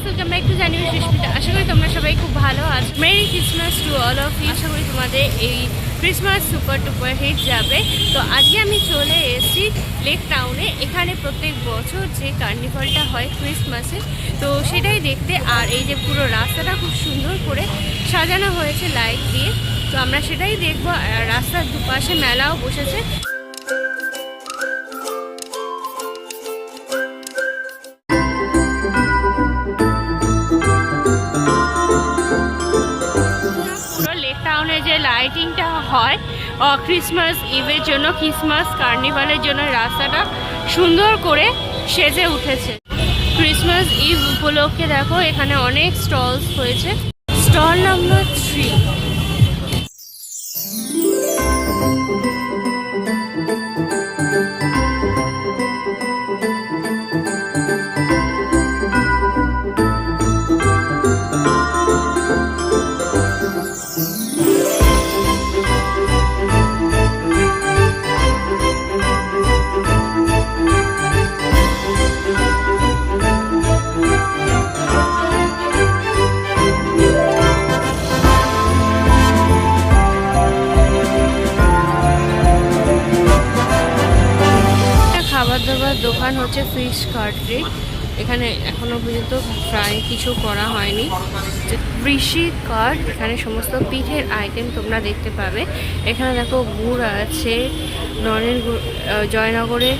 Guys, welcome back to জানিও সুস্মিতা। আশা করি তোমরা সবাই খুব ভালো আছো। Merry Christmas to all of you. আশা করি তোমাদের এই ক্রিসমাস সুপার টুপার হিট যাবে। তো আজকে আমি চলে এসেছি লেক টাউনে। এখানে প্রত্যেক বছর যে কার্নিভালটা হয় ক্রিসমাসে, তো সেটাই দেখতে। আর এই যে পুরো রাস্তাটা খুব সুন্দর করে সাজানো হয়েছে লাইট দিয়ে, তো আমরা সেটাই দেখবো। আর রাস্তার দুপাশে মেলাও বসেছে। যে লাইটিংটা হয় ক্রিসমাস ইভের জন্য, ক্রিসমাস কার্নিভালের জন্য রাস্তাটা সুন্দর করে সেজে উঠেছে। ক্রিসমাস ইভ উপলক্ষে দেখো এখানে অনেক স্টলস হয়েছে। Stall number 3। খাবার দাবার দোকান হচ্ছে ফিশ কাটলেট। এখানে এখনো পর্যন্ত ফ্রাই কিছু করা হয়নি। কৃষি কার্ড, এখানে সমস্ত পিঠের আইটেম তোমরা দেখতে পাবে। এখানে দেখো গুড় আছে, ননের গুড়, জয়নগরের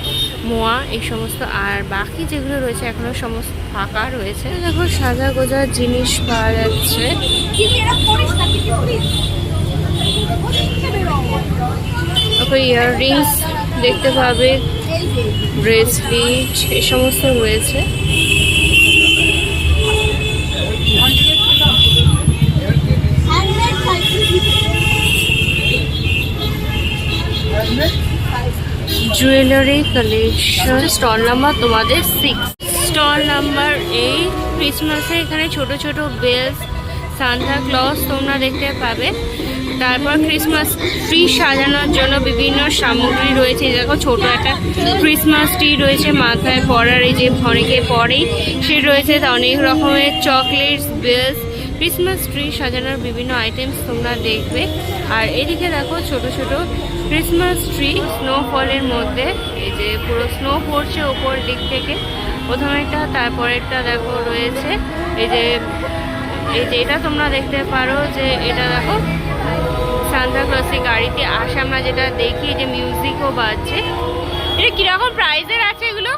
মোয়া, এই সমস্ত। আর বাকি যেগুলো রয়েছে এখনো সমস্ত ফাঁকা রয়েছে। দেখো সাজা গোজার জিনিস পাওয়া যাচ্ছে। ইয়াররিংস দেখতে পাবে, ব্রেসলেট, এই সমস্ত রয়েছে। Jewellery collection. স্টল নাম্বার তোমাদের 6। Stall number 8। ক্রিসমাসে এখানে ছোট ছোট বেলস, সান্তা ক্লজ তোমরা দেখতে পাবে। তারপর ক্রিসমাস ট্রি সাজানোর জন্য বিভিন্ন সামগ্রী রয়েছে। দেখো ছোট একটা ক্রিসমাস ট্রি রয়েছে, মাথায় পরার, এই যে অনেকে পরেই সে রয়েছে। অনেক রকমের চকলেটস, বেলস, ক্রিসমাস ট্রি সাজানোর বিভিন্ন আইটেমস তোমরা দেখবে। আর এদিকে দেখো ছোট ছোট ক্রিসমাস ট্রি স্নোফলের মধ্যে, এই যে পুরো স্নো পড়ছে ওপর দিক থেকে। প্রথমেরটা, তারপরেরটা দেখো রয়েছে। এই যে এটা তোমরা দেখতে পারো যে এটা দেখো সান্তা ক্লজে গাড়িতে আসে আমরা যেটা দেখি, যে মিউজিকও বাজছে। এটা কিরকম প্রাইসের আছে এগুলো?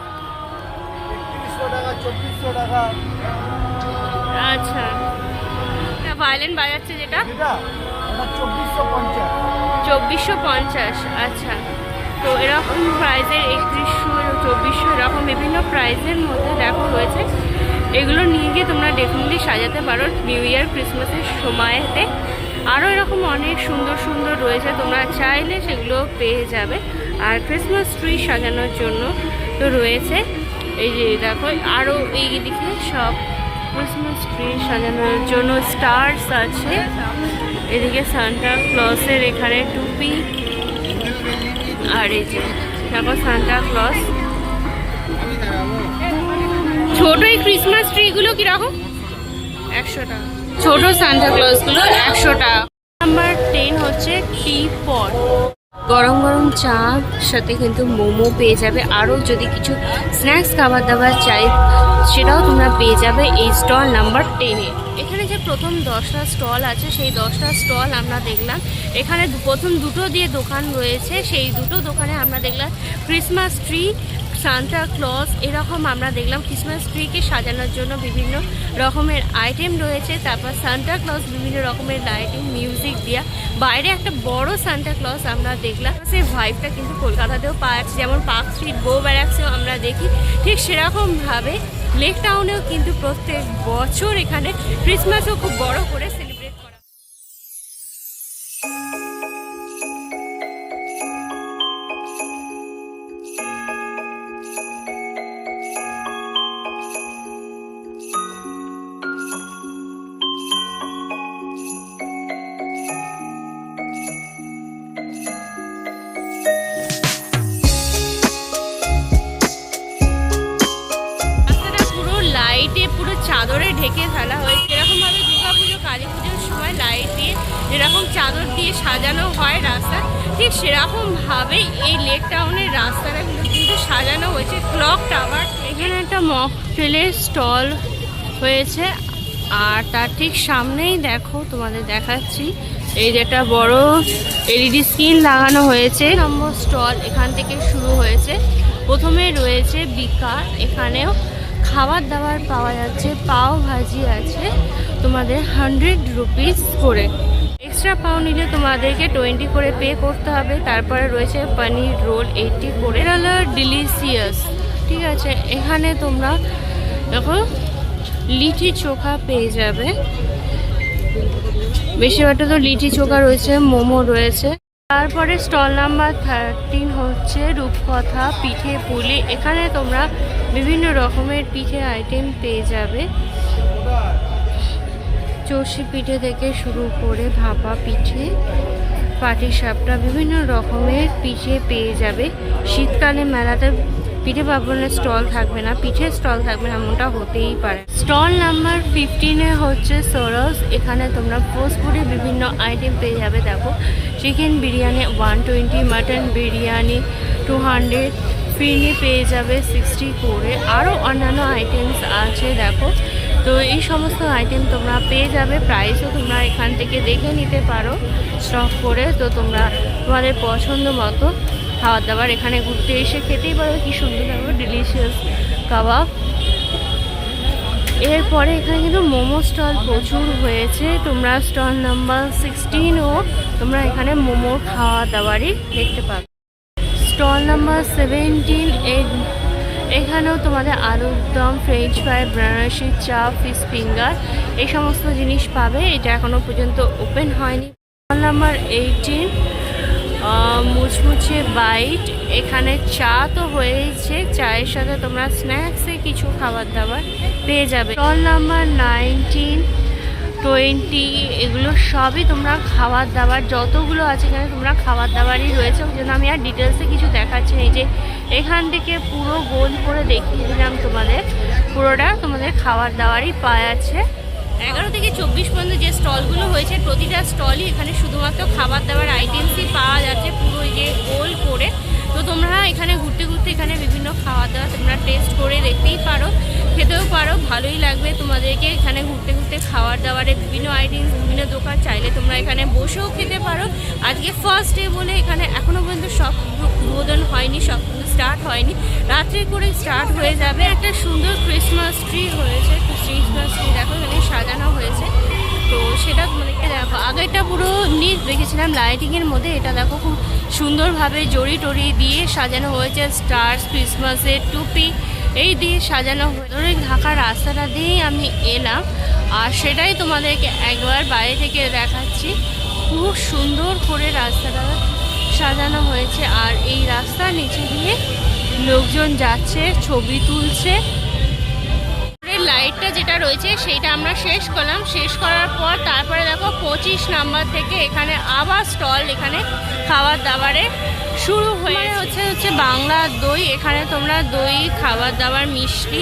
3100 টাকা, 2400 টাকা। আচ্ছা, ভায়োলিন বাজাচ্ছে যেটা, এটা 2450। 2450। আচ্ছা, তো এরকম প্রাইসের 3100, 2400 এরকম বিভিন্ন প্রাইসের মধ্যে দেখো রয়েছে। এগুলো নিয়ে গিয়ে তোমরা ডেফিনেটলি সাজাতে পারো নিউ ইয়ার ক্রিসমাসের সময়তে। আরও এরকম অনেক সুন্দর সুন্দর রয়েছে, তোমরা চাইলে সেগুলো পেয়ে যাবে। আর ক্রিসমাস ট্রি সাজানোর জন্য তো রয়েছে, এই যে দেখো আরও এই দিকে সব ক্রিসমাস ট্রি সাজানোর জন্য স্টার্স আছে। এদিকে সান্টা ক্লজের এখানে টুপি, আর এই যে দেখো সান্টা ক্লজ। ছোট এই ক্রিসমাস ট্রিগুলো কিরকম? 100 টাকা। ছোট সান্টা ক্লজগুলো 100 টাকা। নাম্বার 10 হচ্ছে টি পট। গরম গরম চা সাথে কিন্তু মোমো পেয়ে যাবে। আরও যদি কিছু স্ন্যাক্স খাবার দাবার চাই সেটাও তোমরা পেয়ে যাবে এই স্টল নাম্বার 10-এ। এখানে যে প্রথম 10টা স্টল আছে, সেই 10টা স্টল আমরা দেখলাম। এখানে প্রথম দুটো দিয়ে দোকান রয়েছে, সেই দুটো দোকানে আমরা দেখলাম ক্রিসমাস ট্রি, সান্তা ক্লজ, এরকম আমরা দেখলাম। ক্রিসমাস ট্রিকে সাজানোর জন্য বিভিন্ন রকমের আইটেম রয়েছে। তারপর সান্তা ক্লজ বিভিন্ন রকমের লাইটিং, মিউজিক দিয়া। বাইরে একটা বড় সান্তা ক্লজ আমরা দেখলাম। সেই ভাইবটা কিন্তু কলকাতাতেও পাওয়া যাচ্ছে, যেমন পার্ক স্ট্রিট, বো ব্যারাক্সেও আমরা দেখি। ঠিক সেরকমভাবে লেক টাউনেও কিন্তু প্রত্যেক বছর এখানে ক্রিসমাসও খুব বড় করে সেলিব্রেট করা। চাদরে ঢেকে ফেলা হয়েছে। এরকমভাবে দুর্গাপুজো কালী পুজোর সময় লাইট দিয়ে যেরকম চাদর দিয়ে সাজানো হয় রাস্তা, ঠিক সেরকমভাবেই এই লেক টাউনের রাস্তাটা কিন্তু সাজানো হয়েছে। ক্লক টাওয়ার, এখানে একটা মকটেলের স্টল হয়েছে, আর তার ঠিক সামনেই দেখো তোমাদের দেখাচ্ছি এই যে একটা বড় এলইডি স্ক্রিন লাগানো হয়েছে। নম্বর স্টল এখান থেকে শুরু হয়েছে। প্রথমে রয়েছে বিকার, এখানেও খাবার দাবার পাওয়া যাচ্ছে। পাও ভাজি আছে তোমাদের 100 রুপিস করে, এক্সট্রা পাও নিলে তোমাদেরকে 20 করে পে করতে হবে। তারপরে রয়েছে পনির রোল 80 করে, ডিলিশিয়াস। ঠিক আছে, এখানে তোমরা দেখো লিচি চোখা পেয়ে যাবে, বেশিরভাগটা তো লিচি চোখা রয়েছে, মোমো রয়েছে। তারপরে স্টল নাম্বার 13 হচ্ছে রূপকথা পিঠে পুলি। এখানে তোমরা বিভিন্ন রকমের পিঠে আইটেম পেয়ে যাবে, চষি পিঠে থেকে শুরু করে ভাপা পিঠে, পাটিসাপটা, বিভিন্ন রকমের পিঠে পেয়ে যাবে। শীতকালে মেলাতে পিঠে পার্বণের স্টল থাকবে না, পিঠের স্টল থাকবে না, এমনটা হতেই পারে। স্টল নাম্বার 15-এ হচ্ছে সরস। এখানে তোমরা ভোজপুরি বিভিন্ন আইটেম পেয়ে যাবে। দেখো চিকেন বিরিয়ানি 120, মাটন বিরিয়ানি 200, ফিরনি পেয়ে যাবে 60 করে, আরও অন্যান্য আইটেমস আছে দেখো। তো এই সমস্ত আইটেম তোমরা পেয়ে যাবে, প্রাইসও তোমরা এখান থেকে দেখে নিতে পারো স্টক করে। তো তোমরা তোমাদের পছন্দ মতো খাবার দাবার এখানে ঘুরতে এসে খেতেই পারো। কি সুন্দর লাগবে ডিলিশিয়াস কাবাব। এরপরে এখানে কিন্তু মোমো স্টল প্রচুর হয়েছে। তোমরা স্টল নাম্বার 16ও তোমরা এখানে মোমো খাওয়া দাওয়ারই দেখতে পাবে। স্টল নাম্বার 17 এখানেও তোমাদের আলুর দম, ফ্রেঞ্চ ফ্রাই, বেনারসি চাপ, ফিশ ফিঙ্গার এই সমস্ত জিনিস পাবে। এটা এখনও পর্যন্ত ওপেন হয়নি। স্টল নাম্বার 18 মুচমুচে বাইট। এখানে চা তো হয়েছে, চায়ের সাথে তোমরা স্ন্যাক্সে কিছু খাবার দাবার পেয়ে যাবে। স্টল নাম্বার 19, 20 এগুলো সবই তোমরা খাবার দাবার যতগুলো আছে এখানে তোমরা খাবার দাবারই রয়েছে। ওই জন্য আমি আর ডিটেলসে কিছু দেখাচ্ছি না, যে এখান থেকে পুরো গোল করে দেখিয়ে দিলাম তোমাদের, পুরোটা তোমাদের খাবার দাবারই পাওয়া যাচ্ছে। 11 থেকে 24 পর্যন্ত যে স্টলগুলো হয়েছে প্রতিটা স্টলই এখানে শুধুমাত্র খাবার দাবার আইটেমসই পাওয়া যাচ্ছে, পুরো যে গোল করে। তো তোমরা এখানে ঘুরতে ঘুরতে এখানে বিভিন্ন খাওয়া দাওয়া তোমরা টেস্ট করে দেখতেই পারো, খেতেও পারো, ভালোই লাগবে তোমাদেরকে। এখানে ঘুরতে ঘুরতে খাবার দাবারের বিভিন্ন আইটেম, বিভিন্ন দোকান চাইলে তোমরা এখানে বসেও খেতে পারো। আজকে ফার্স্ট ডে বলে এখানে এখনও পর্যন্ত সব উদ্বোধন হয়নি, সব স্টার্ট হয়নি, রাত্রে করে স্টার্ট হয়ে যাবে। একটা সুন্দর ক্রিসমাস ট্রি হয়েছে, ক্রিসমাস ট্রি দেখো এখানে সাজানো হয়েছে। তো সেটা তোমাদেরকে দেখো, আগেরটা পুরো নিচ দেখেছিলাম লাইটিংয়ের মধ্যে, এটা দেখো খুব সুন্দরভাবে জড়ি টড়ি দিয়ে সাজানো হয়েছে, স্টার, ক্রিসমাসের টুপি এই দিয়ে সাজানো হয়েছে। ঢাকার রাস্তাটা দিয়েই আমি এলাম, আর সেটাই তোমাদেরকে একবার বাইরে থেকে দেখাচ্ছি। খুব সুন্দর করে রাস্তাটা সাজানো হয়েছে, আর এই রাস্তার নিচে দিয়ে লোকজন যাচ্ছে, ছবি তুলছে। লাইটটা যেটা রয়েছে সেইটা আমরা শেষ করলাম, শেষ করার পর তারপরে দেখো 25 নাম্বার থেকে এখানে আবার স্টল, এখানে খাবার দাবারে শুরু হচ্ছে বাংলা দই। এখানে তোমরা দই, খাবার দাবার, মিষ্টি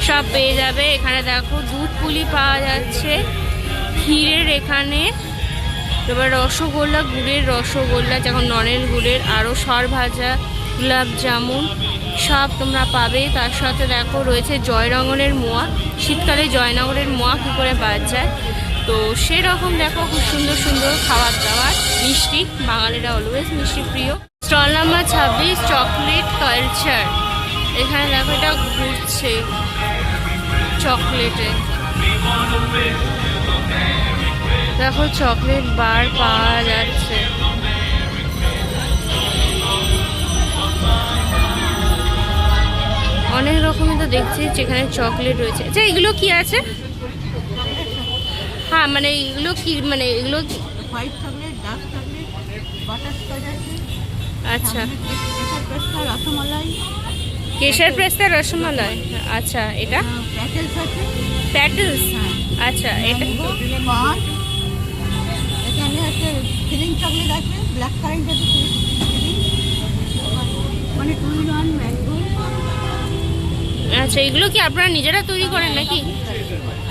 সব পেয়ে যাবে। এখানে দেখো দুধ পুলি পাওয়া যাচ্ছে, ক্ষীরের এখানে, এবার রসগোল্লা, গুড়ের রসগোল্লা, যেমন নলেন গুড়ের, আরও সর ভাজা, গোলাপ জামুন সব তোমরা পাবে। তার সাথে দেখো রয়েছে জয়নগরের মোয়া, শীতকালে জয়নগরের মোয়া কী করে পাওয়া যায়। তো সেরকম দেখো খুব সুন্দর সুন্দর খাবার দাবার, মিষ্টি, বাঙালিরা অলওয়েজ মিষ্টি প্রিয়। Stall number 26 chocolate culture. এখানে দেখো এটা ঘুরছে চকলেটে, দেখো চকলেট বার পাওয়া যাচ্ছে। অনেক রকমের তো দেখছি যেখানে চকলেট রয়েছে। আচ্ছা এগুলো কি আছে? হ্যাঁ মানে এগুলো কি, মানে এগুলো white chocolate, dark chocolate, butterscotch আছে। আচ্ছা, কেশর পেস্তা, রসমালাই, কেশর পেস্তা, রসমালাই। আচ্ছা এটা প্যাটেলস আছে, প্যাটেলস। আচ্ছা এটা পান। এখানে আছে ফিলিং চকলেট আছে, ব্ল্যাক কারেন্ট আছে, ফিলিং মানে 2 in 1 ম্যাঙ্গো। আচ্ছা, এগুলো কি আপনারা নিজেরা তৈরি করেন নাকি?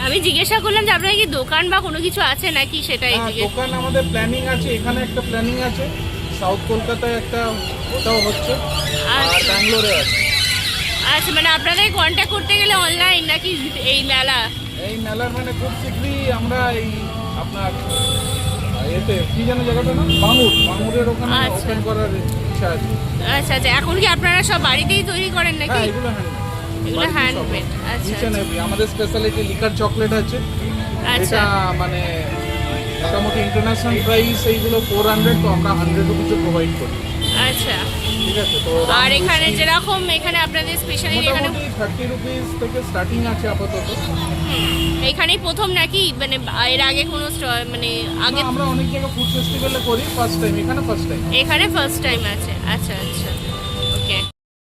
আমি জিজ্ঞাসা করলাম যে আপনার কি দোকান বা কোনো কিছু আছে নাকি, সেটাই হ্যাঁ, জিজ্ঞেস। দোকান আমাদের প্ল্যানিং আছে, এখানে একটা প্ল্যানিং আছে, সাউথ কলকাতায় একটা, ওটাও হচ্ছে, আর আচ্ছা। ব্যাঙ্গালোরে আছে। আচ্ছা, মানে আপনাদের কন্ট্যাক্ট করতে গেলে অনলাইন নাকি এই মেলা? এই মেলার মানে খুব শীঘ্রই আমরা এই আপনার এতে কি যেন জায়গাটা না, বাঙুরের ওখানে আচ্ছা। ওপেন করার ইচ্ছা আছে। আচ্ছা আচ্ছা, এখন কি আপনারা সব বাড়িতেই তৈরি করেন নাকি? হ্যাঁ, এগুলো এগুলো হ্যান্ডমেড। আচ্ছা আচ্ছা। আমাদের স্পেশালিটি লিকার চকলেট আছে, আচ্ছা এটা মানে মোটামুটি ইন্টারন্যাশনাল প্রাইস এইগুলো 400, তো আমরা 100 রুপিসে প্রোভাইড করি। আচ্ছা। ঠিক আছে, তো আর এখানে যেরকম এখানে আপনাদের স্পেশালি এখানে মোটামুটি 30 রুপিস থেকে স্টার্টিং আছে আপাতত। এখানেই প্রথম নাকি, মানে এর আগে কোনো মানে আগে? না, আমরা অনেক জায়গায় ফুড ফেস্টিভ্যালে করি, ফার্স্ট টাইম এখানে, ফার্স্ট টাইম। এখানে ফার্স্ট টাইম আছে। আচ্ছা আচ্ছা, ওকে।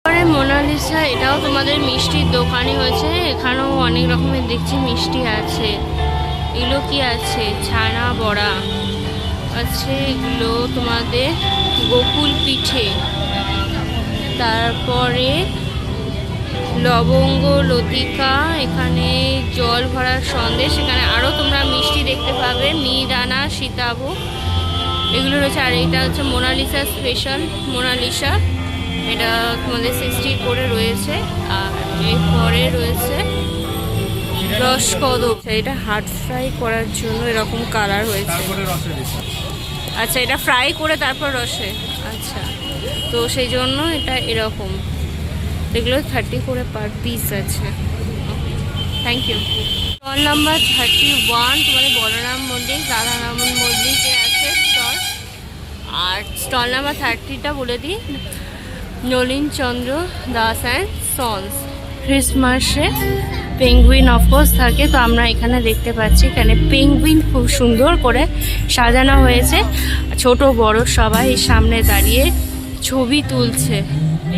তারপরে মোনালিসা, এটাও তোমাদের মিষ্টির দোকানই হয়েছে। এখানেও অনেক রকমের দেখছি মিষ্টি আছে। এগুলো কি আছে? ছানা বড়া আছে, এগুলো তোমাদের গোকুল পিঠে, তারপরে লবঙ্গ লতিকা, এখানে জল ভরার সন্দেশ, এখানে আরও তোমরা মিষ্টি দেখতে পাবে, মিহিদানা, সীতাভোগ এগুলো রয়েছে। আর এটা হচ্ছে মোনালিসা স্পেশাল মোনালিসা, এটা তোমাদের 60 করে রয়েছে। আর এরপরে রয়েছে রসকদম, এটা হার্ড ফ্রাই করার জন্য এরকম কালার হয়েছে। আচ্ছা, এটা ফ্রাই করে তারপর রসে, আচ্ছা, তো সেই জন্য এটা এরকম। এগুলো 30 করে পার পিস আছে। Thank you. স্টল নাম্বার 31 তোমাদের বলরাম মন্দির, রাধারাম মন্দিরে আছে স্টল। আর স্টল নাম্বার 30টা বলে দিই, নলিন চন্দ্র দাস অ্যান্ড সন্স। ক্রিসমাসে পেঙ্গুইন অফকোর্স থাকে, তো আমরা এখানে দেখতে পাচ্ছি এখানে পেঙ্গুইন খুব সুন্দর করে সাজানো হয়েছে। ছোট বড় সবাই সামনে দাঁড়িয়ে ছবি তুলছে।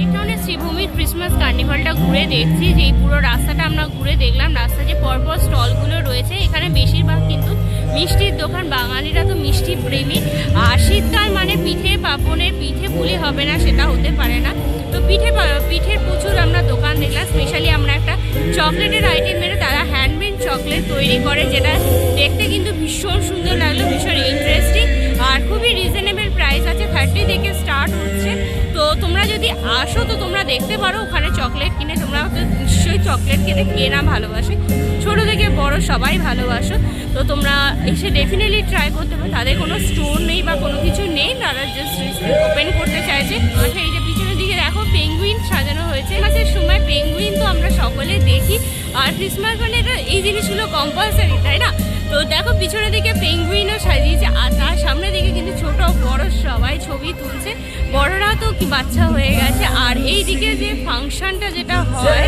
এখানে শ্রীভূমির ক্রিসমাস কার্নিভালটা ঘুরে দেখছি, যে এই পুরো রাস্তাটা আমরা ঘুরে দেখলাম। রাস্তা যে পরপর স্টলগুলো রয়েছে, এখানে বেশিরভাগ কিন্তু মিষ্টির দোকান। বাঙালিরা তো মিষ্টি প্রেমী। আর শীতকাল মানে পিঠে পার্বণের, পিঠে পুলি হবে না সেটা হতে পারে না। তো পিঠের প্রচুর আমরা দোকান দেখলাম। স্পেশালি আমরা একটা চকলেটের আইটেম মেরে, তারা হ্যান্ডমেড চকলেট তৈরি করে, যেটা দেখতে কিন্তু ভীষণ সুন্দর লাগলো, ভীষণ ইন্টারেস্টিং। আর খুবই রিজনেবল প্রাইস আছে, 30 থেকে স্টার্ট হচ্ছে। তো তোমরা যদি আসো তো তোমরা দেখতে পারো ওখানে চকলেট কিনে। তোমরা তো নিশ্চয়ই চকলেট খেতে কে না ভালোবাসে, ছোটো থেকে বড় সবাই ভালোবাসো। তো তোমরা এসে ডেফিনেটলি ট্রাই করতে পারো। তাদের কোনো স্টোর নেই বা কোনো কিছু নেই, তারা জাস্ট ওপেন করতে চাইছে। আচ্ছা, এই যে পিছনের দিকে দেখো পেঙ্গুইন সাজানো হয়েছে। মাসের সময় পেঙ্গুইন তো আমরা সকলে দেখি, আর ক্রিসমাস মানে এটা এই জিনিসগুলো কম্পালসারি, তাই না? তো দেখো পিছনের দিকে পেঙ্গুইনও সাজিয়েছে, আর তার সামনের দিকে কিন্তু ছোট বড় সবাই ছবি তুলছে। বড়রা তো কি বাচ্চা হয়ে গেছে। আর এই দিকে যে ফাংশনটা যেটা হয়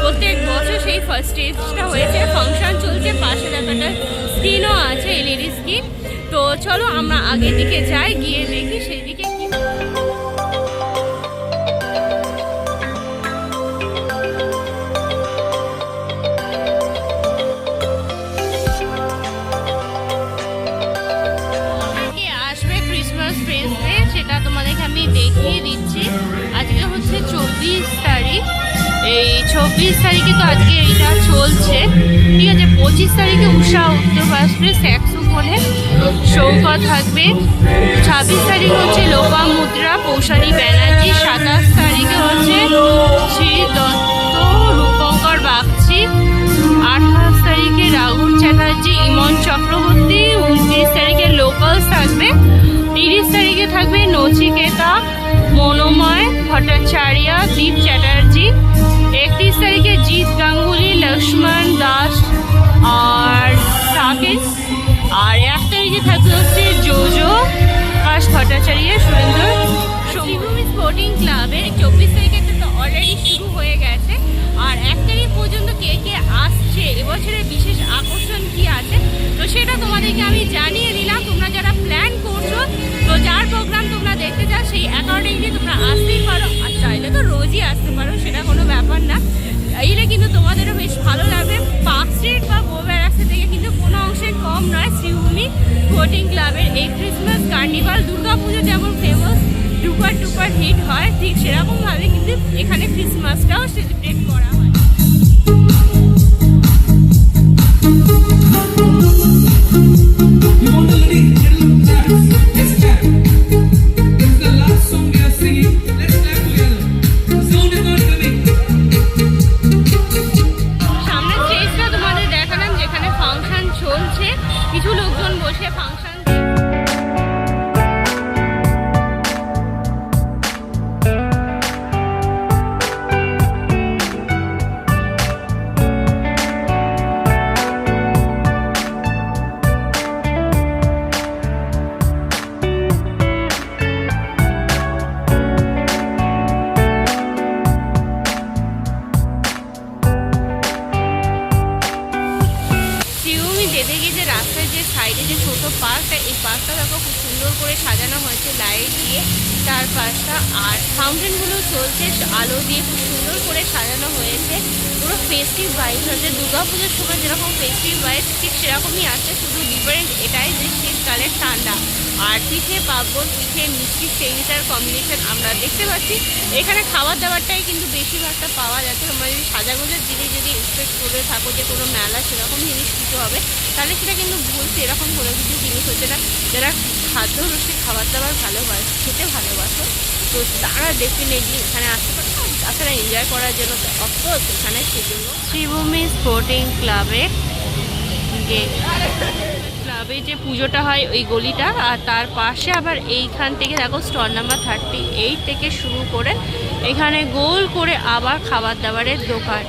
প্রত্যেক বছর, সেই ফার্স্ট স্টেজটা হয়েছে, ফাংশন চলছে। পাশে দেখাটা স্ক্রিনও আছে, এলইডি স্ক্রিন। তো চলো আমরা আগের দিকে যাই, গিয়ে দেখি সেই দিকে কি। সেটা তোমাদেরকে আমি দেখিয়ে দিচ্ছি। আজকে হচ্ছে 24 তারিখ। এই 24 তারিখে তো আজকে এইটা চলছে, ঠিক আছে। 25 তারিখে উষা উত্তরভাস্করে স্যাক্সোফোনে সৌকা থাকবে। 26 তারিখ হচ্ছে লোপামুদ্রা পৌশালী ব্যানার্জি। 27 তারিখে হচ্ছে শ্রী দত্ত রূপঙ্কর বাগচি। 28 তারিখে রাহুল চ্যাটার্জি, ইমন চক্রবর্তী। 29 তারিখে লোকালস থাকবে। 30 তারিখে থাকবে নচিকেতা, মনোময় ভট্টাচার্য, দীপ চ্যাটার্জি। 31 তারিখে জিৎ গাঙ্গুলি, লক্ষ্মণ দাস আর সাকেশ। আর 1 তারিখে থাকবে হচ্ছে জোজো, আকাশ ভট্টাচার্য, সুরেন্দ্র। শ্রীভূমি স্পোর্টিং ক্লাবের 24 তারিখে তো অলরেডি শুরু হয়ে গেছে। আর 1 তারিখ পর্যন্ত কে কে আসছে, এবছরের বিশেষ আকর্ষণ কি আছে, তো সেটা তোমাদেরকে আমি জানিয়ে দিলাম। তোমরা যারা প্ল্যান করছো, তো যার প্রোগ্রাম তোমরা দেখতে চাও সেই অ্যাকর্ডিংলি তোমরা আসতেই পারো। আর চাইলে তো রোজই আসতে পারো, সেটা কোনো ব্যাপার না। এইটা কিন্তু তোমাদেরও বেশ ভালো লাগবে। পার্ক স্ট্রিট বা গো ব্যারাকস থেকে কিন্তু কোনো অংশে কম নয় শ্রীভূমি স্পোর্টিং ক্লাবের এই ক্রিসমাস কার্নিভাল। দুর্গাপুজো যেমন ফেমাস, ডুপার হিট হয়, ঠিক সেরকমভাবে কিন্তু এখানে ক্রিসমাসটাও সেলিব্রেট করা হয়। এদিকে যে রাস্তায় যে সাইডে যে ছোট পার্কটা, এই পার্কটা দেখো খুব সুন্দর করে সাজানো হয়েছে লাইট দিয়ে তার পাশটা। আর ফাউন্টেনগুলো চলছে আলো দিয়ে, খুব সুন্দর করে সাজানো হয়েছে। পুরো ফেস্টিভ ভাইব আছে, দুর্গাপুজোর সময় যেরকম ফেস্টিভ ভাইব ঠিক সেরকমই আছে, শুধু ডিফারেন্ট এটাই যে শীতকালের ঠান্ডা। আর পিঠে পার্বণ, পিঠে মিষ্টি সেইটার কম্বিনেশন আমরা দেখতে পাচ্ছি। এখানে খাবার দাবারটাই কিন্তু বেশিরভাগটা পাওয়া যাচ্ছে। তোমরা যদি সাজাগোজার জিনিস যদি এক্সপেক্ট করে থাকো যে কোনো মেলা সেরকম জিনিস কিছু হবে, তাহলে সেটা কিন্তু ভুল। সেরকম কোনো কিছু জিনিস হচ্ছে না। যারা খাদ্য রসিক খাবার দাবার ভালোবাসে, খেতে ভালোবাসো, তো তারা ডেফিনেটলি এখানে আসতে পারে। তাছাড়া এনজয় করার জন্য অফকোর্স এখানে সেজন্য শ্রীভূমি স্পোর্টিং ক্লাবে ক্লাবে যে পুজোটা হয় ওই গলিটা, আর তার পাশে আবার এইখান থেকে দেখো স্টল নাম্বার 38 থেকে শুরু করে এখানে গোল করে আবার খাবার দাবারের দোকান।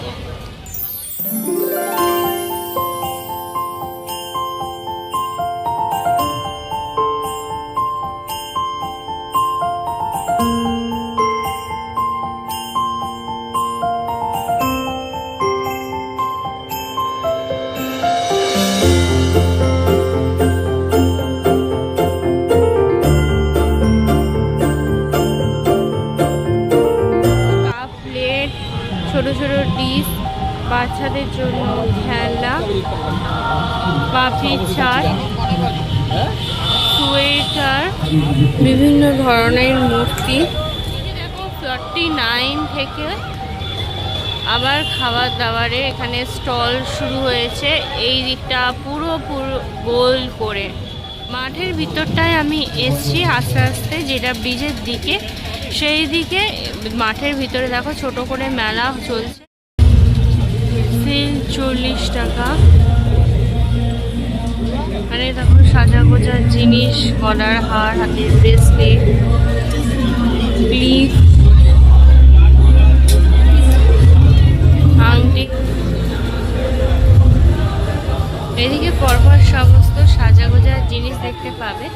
ছোট ছোট ডিশ, বাচ্চাদের জন্য খেলনা, পাপড়ি চাট, সোয়েটার, বিভিন্ন ধরনের মূর্তি। দেখো 49 থেকে আবার খাবার দাবারে এখানে স্টল শুরু হয়েছে। এই দিকটা পুরো গোল করে মাঠের ভিতরটায় আমি এসছি আস্তে আস্তে, যেটা ব্রিজের দিকে, সেই দিকে মাঠের ভিতরে দেখো ছোট করে মেলা চলছে। সেল 40 টাকা। মানে দেখো সাজা গোজার জিনিস, গলার হার, হাতের ব্রেসলেট, ক্লিপ, আংটি। এদিকে পরপর সমস্ত সাজা গোজার জিনিস দেখতে পাবে।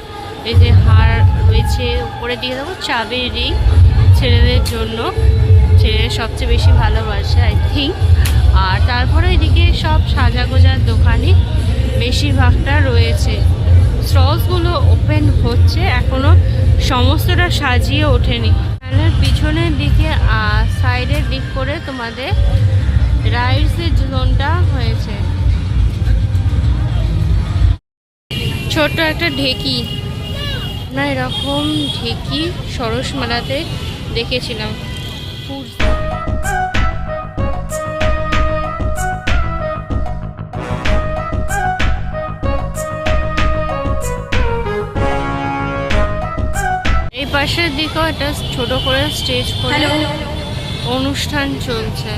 এই যে হার রয়েছে, উপরের দিকে দেখো চাবির রিং, ছেলেদের জন্য, ছেলেদের সবচেয়ে বেশি ভালোবাসে আই থিঙ্ক। আর তারপরে এদিকে সব সাজা গোজার দোকানই বেশিরভাগটা রয়েছে। স্টলসগুলো ওপেন হচ্ছে, এখনো সমস্তটা সাজিয়ে ওঠেনি। মেলার পিছনের দিকে সাইডের দিক করে তোমাদের রাইডসের জোনটা হয়েছে। ছোট্ট একটা ঢেকি, না এরকম ঢেকি সরস মেলাতে দেখেছিলাম। এই পাশের দিকেও একটা ছোট করে স্টেজ করে অনুষ্ঠান চলছে।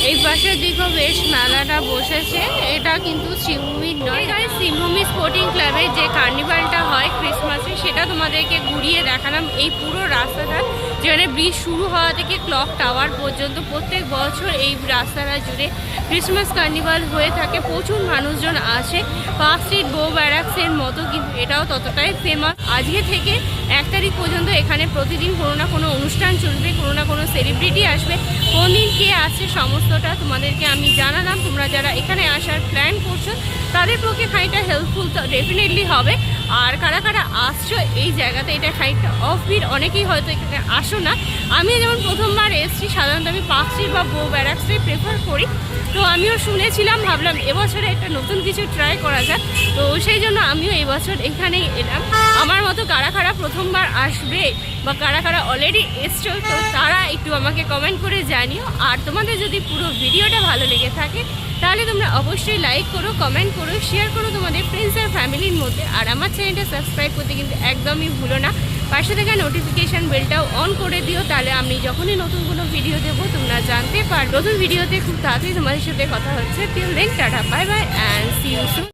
এই পাশের দিকেও বেশ মেলাটা বসেছে। এটা কিন্তু শ্রীভূমির নয়, এখানে শ্রীভূমি স্পোর্টিং ক্লাবে যে কার্নিভালটা হয় ক্রিসমাসে, সেটা তোমাদেরকে ঘুরিয়ে দেখালাম। এই পুরো রাস্তাটা, যেখানে ব্রিজ শুরু হওয়া থেকে ক্লক টাওয়ার পর্যন্ত প্রত্যেক বছর এই রাস্তাটা জুড়ে ক্রিসমাস কার্নিভাল হয়ে থাকে। প্রচুর মানুষজন আসে। পার্ক স্ট্রিট বো ব্যারাক্সের মতো কিন্তু এটাও ততটাই ফেমাস। আজকে থেকে 1 তারিখ পর্যন্ত এখানে প্রতিদিন কোনো না কোনো অনুষ্ঠান চলবে, কোনো না কোনো সেলিব্রিটি আসবে। কোন দিন কে আসছে সমস্তটা তোমাদেরকে আমি জানালাম। তোমরা যারা এখানে আসার প্ল্যান করছো তাদের পক্ষে খানিকটা হেল্পফুল তো ডেফিনেটলি হবে। আর কারা কারা আসছো এই জায়গাতে, এটা খানিকটা অফ ভিড়, অনেকেই হয়তো এখানে আসো না। আমি যেমন প্রথমবার এসেছি, সাধারণত আমি পার্ক স্ট্রিট বা বো ব্যারাক্সটাই প্রেফার করি। তো আমিও শুনেছিলাম, ভাবলাম এবছরে একটা নতুন কিছু ট্রাই করা যাক। তো সেই জন্য আমিও এবছর এখানেই এলাম। আমার মতো কারা কারা প্রথমবার আসবে বা কারা কারা অলরেডি এসছো, তো তারা একটু আমাকে কমেন্ট করে জানিও। আর তোমাদের যদি পুরো ভিডিওটা ভালো লেগে থাকে তাহলে তোমরা অবশ্যই লাইক করো, কমেন্ট করো, শেয়ার করো তোমাদের ফ্রেন্ডস আর ফ্যামিলির মধ্যে। আর আমার চ্যানেলটা সাবস্ক্রাইব করতে কিন্তু একদমই ভুলো না। পাশে থেকে নোটিফিকেশান বেলটাও অন করে দিও, তাহলে আমি যখনই নতুন কোনো ভিডিও দেবো তোমরা জানতে পারো। নতুন ভিডিওতে খুব তাড়াতাড়ি তোমাদের সাথে কথা হচ্ছে। Till then tata, bye bye and see you soon.